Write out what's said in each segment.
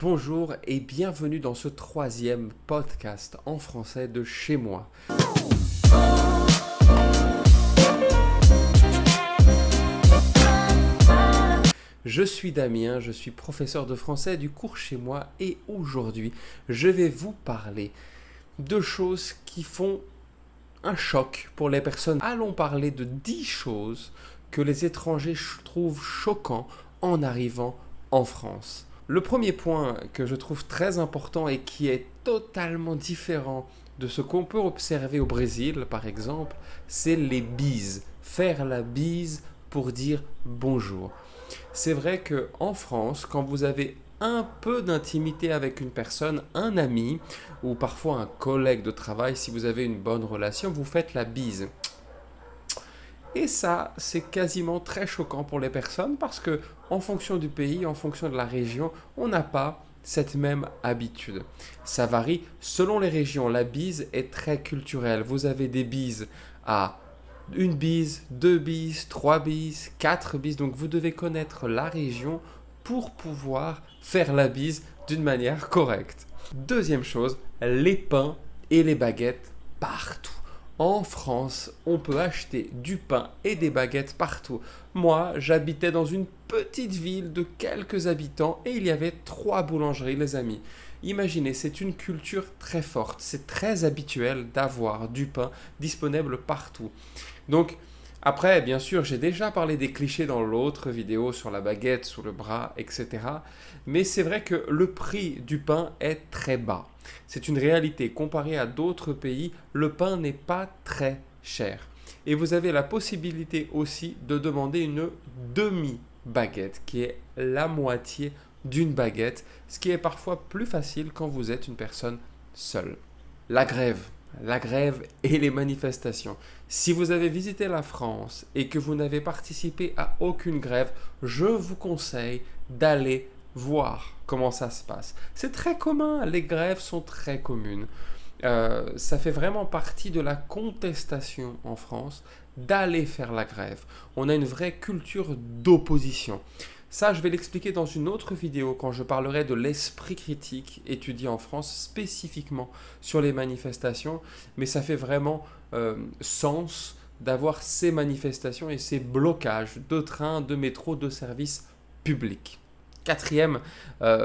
Bonjour et bienvenue dans ce troisième podcast en français de chez moi. Je suis Damien, je suis professeur de français du cours chez moi et aujourd'hui je vais vous parler de choses qui font un choc pour les personnes. Allons parler de 10 choses que les étrangers trouvent choquants en arrivant en France. Le premier point que je trouve très important et qui est totalement différent de ce qu'on peut observer au Brésil, par exemple, c'est les bises. Faire la bise pour dire bonjour. C'est vrai qu'en France, quand vous avez un peu d'intimité avec une personne, un ami ou parfois un collègue de travail, si vous avez une bonne relation, vous faites la bise. Et ça, c'est quasiment très choquant pour les personnes parce que, en fonction du pays, en fonction de la région, on n'a pas cette même habitude. Ça varie selon les régions. La bise est très culturelle. Vous avez des bises à une bise, deux bises, trois bises, quatre bises. Donc vous devez connaître la région pour pouvoir faire la bise d'une manière correcte. Deuxième chose, les pains et les baguettes partout. En France, on peut acheter du pain et des baguettes partout. Moi, j'habitais dans une petite ville de quelques habitants et il y avait 3 boulangeries, les amis. Imaginez, c'est une culture très forte. C'est très habituel d'avoir du pain disponible partout. Donc, après, bien sûr, j'ai déjà parlé des clichés dans l'autre vidéo sur la baguette sous le bras, etc. Mais c'est vrai que le prix du pain est très bas. C'est une réalité. Comparé à d'autres pays, le pain n'est pas très cher. Et vous avez la possibilité aussi de demander une demi-baguette, qui est la moitié d'une baguette, ce qui est parfois plus facile quand vous êtes une personne seule. La grève et les manifestations. Si vous avez visité la France et que vous n'avez participé à aucune grève, je vous conseille d'aller voir comment ça se passe. C'est très commun, les grèves sont très communes. Ça fait vraiment partie de la contestation en France d'aller faire la grève. On a une vraie culture d'opposition. Ça, je vais l'expliquer dans une autre vidéo quand je parlerai de l'esprit critique étudié en France spécifiquement sur les manifestations. Mais ça fait vraiment sens d'avoir ces manifestations et ces blocages de trains, de métro, de services publics. Quatrième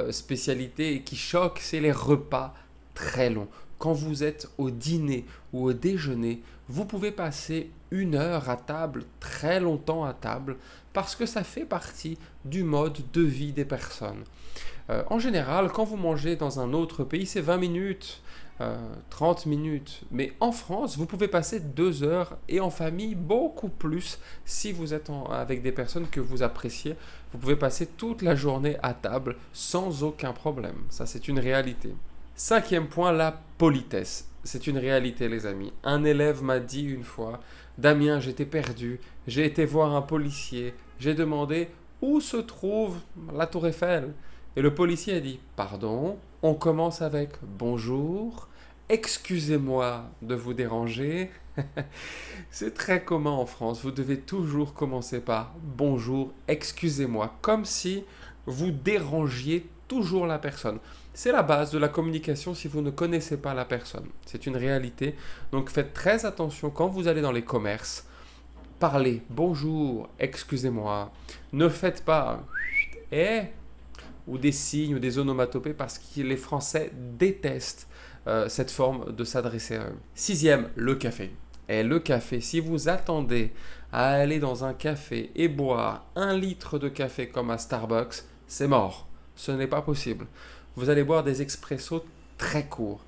spécialité qui choque, c'est les repas très longs. Quand vous êtes au dîner ou au déjeuner, vous pouvez passer 1 heure à table, très longtemps à table, parce que ça fait partie du mode de vie des personnes. En général, quand vous mangez dans un autre pays, c'est 20 minutes, 30 minutes. Mais en France, vous pouvez passer 2 heures et en famille, beaucoup plus si vous êtes avec des personnes que vous appréciez. Vous pouvez passer toute la journée à table sans aucun problème. Ça, c'est une réalité. Cinquième point, la politesse. C'est une réalité, les amis. Un élève m'a dit une fois, Damien, j'étais perdu, j'ai été voir un policier, j'ai demandé où se trouve la tour Eiffel. Et le policier a dit, pardon, on commence avec bonjour, excusez-moi de vous déranger. C'est très commun en France, vous devez toujours commencer par bonjour, excusez-moi, comme si vous dérangiez toujours la personne. C'est la base de la communication si vous ne connaissez pas la personne. C'est une réalité. Donc faites très attention quand vous allez dans les commerces. Parlez bonjour, excusez-moi. Ne faites pas eh ou des signes ou des onomatopées parce que les Français détestent cette forme de s'adresser à eux. Sixième, le café. Et le café, si vous attendez à aller dans un café et boire 1 litre de café comme à Starbucks, c'est mort. Ce n'est pas possible. Vous allez boire des expressos très courts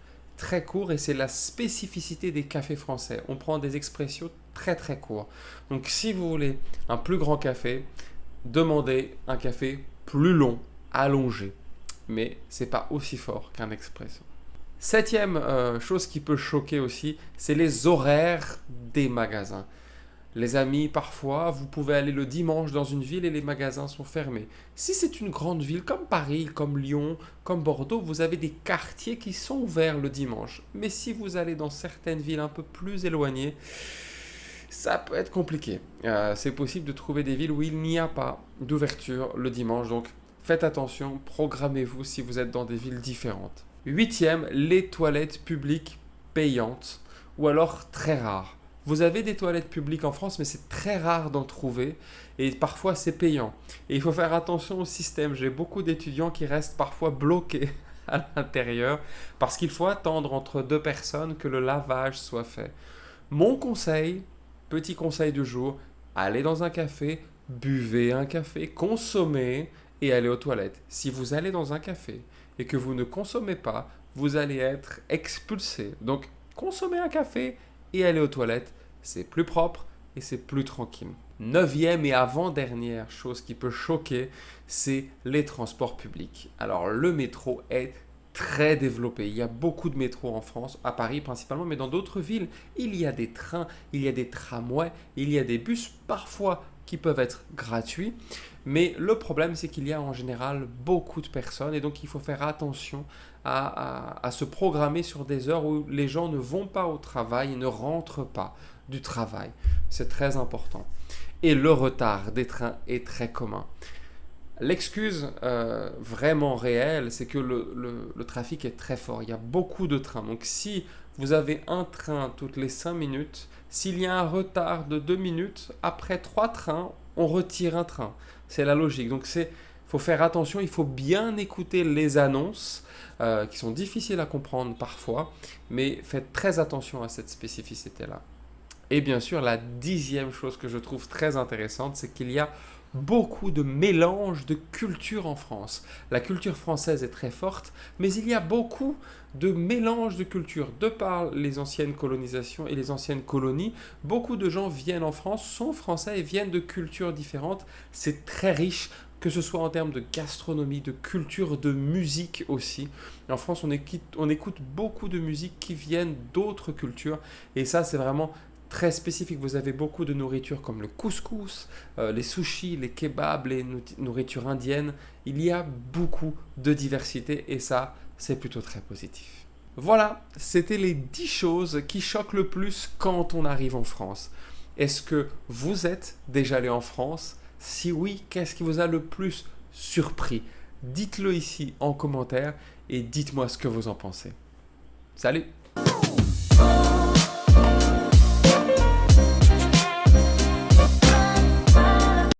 et c'est la spécificité des cafés français. On prend des expressos très très courts. Donc si vous voulez un plus grand café, demandez un café plus long, allongé. Mais c'est pas aussi fort qu'un expresso. Septième chose qui peut choquer aussi, c'est les horaires des magasins. Les amis, parfois, vous pouvez aller le dimanche dans une ville et les magasins sont fermés. Si c'est une grande ville comme Paris, comme Lyon, comme Bordeaux, vous avez des quartiers qui sont ouverts le dimanche. Mais si vous allez dans certaines villes un peu plus éloignées, ça peut être compliqué. C'est possible de trouver des villes où il n'y a pas d'ouverture le dimanche. Donc, faites attention, programmez-vous si vous êtes dans des villes différentes. Huitième, les toilettes publiques payantes ou alors très rares. Vous avez des toilettes publiques en France, mais c'est très rare d'en trouver et parfois c'est payant. Et il faut faire attention au système. J'ai beaucoup d'étudiants qui restent parfois bloqués à l'intérieur parce qu'il faut attendre entre deux personnes que le lavage soit fait. Mon conseil, petit conseil du jour, allez dans un café, buvez un café, consommez et allez aux toilettes. Si vous allez dans un café et que vous ne consommez pas, vous allez être expulsé. Donc, consommez un café et allez aux toilettes. C'est plus propre et c'est plus tranquille. Neuvième et avant-dernière chose qui peut choquer, c'est les transports publics. Alors, le métro est très développé. Il y a beaucoup de métros en France, à Paris principalement, mais dans d'autres villes, il y a des trains, il y a des tramways, il y a des bus parfois qui peuvent être gratuits. Mais le problème, c'est qu'il y a en général beaucoup de personnes et donc il faut faire attention à se programmer sur des heures où les gens ne vont pas au travail et ne rentrent pas du travail. C'est très important. Et le retard des trains est très commun. L'excuse vraiment réelle, c'est que le trafic est très fort. Il y a beaucoup de trains. Donc si vous avez un train toutes les 5 minutes, s'il y a un retard de 2 minutes, après 3 trains, on retire un train. C'est la logique. Donc il faut faire attention, il faut bien écouter les annonces qui sont difficiles à comprendre parfois, mais faites très attention à cette spécificité-là. Et bien sûr, la 10e chose que je trouve très intéressante, c'est qu'il y a beaucoup de mélange de cultures en France. La culture française est très forte, mais il y a beaucoup de mélange de cultures. De par les anciennes colonisations et les anciennes colonies, beaucoup de gens viennent en France, sont français et viennent de cultures différentes. C'est très riche, que ce soit en termes de gastronomie, de culture, de musique aussi. En France, on écoute beaucoup de musiques qui viennent d'autres cultures, et ça, c'est vraiment très spécifique. Vous avez beaucoup de nourritures comme le couscous, les sushis, les kebabs, les nourritures indiennes. Il y a beaucoup de diversité et ça, c'est plutôt très positif. Voilà, c'était les 10 choses qui choquent le plus quand on arrive en France. Est-ce que vous êtes déjà allé en France? Si oui, qu'est-ce qui vous a le plus surpris? Dites-le ici en commentaire et dites-moi ce que vous en pensez. Salut!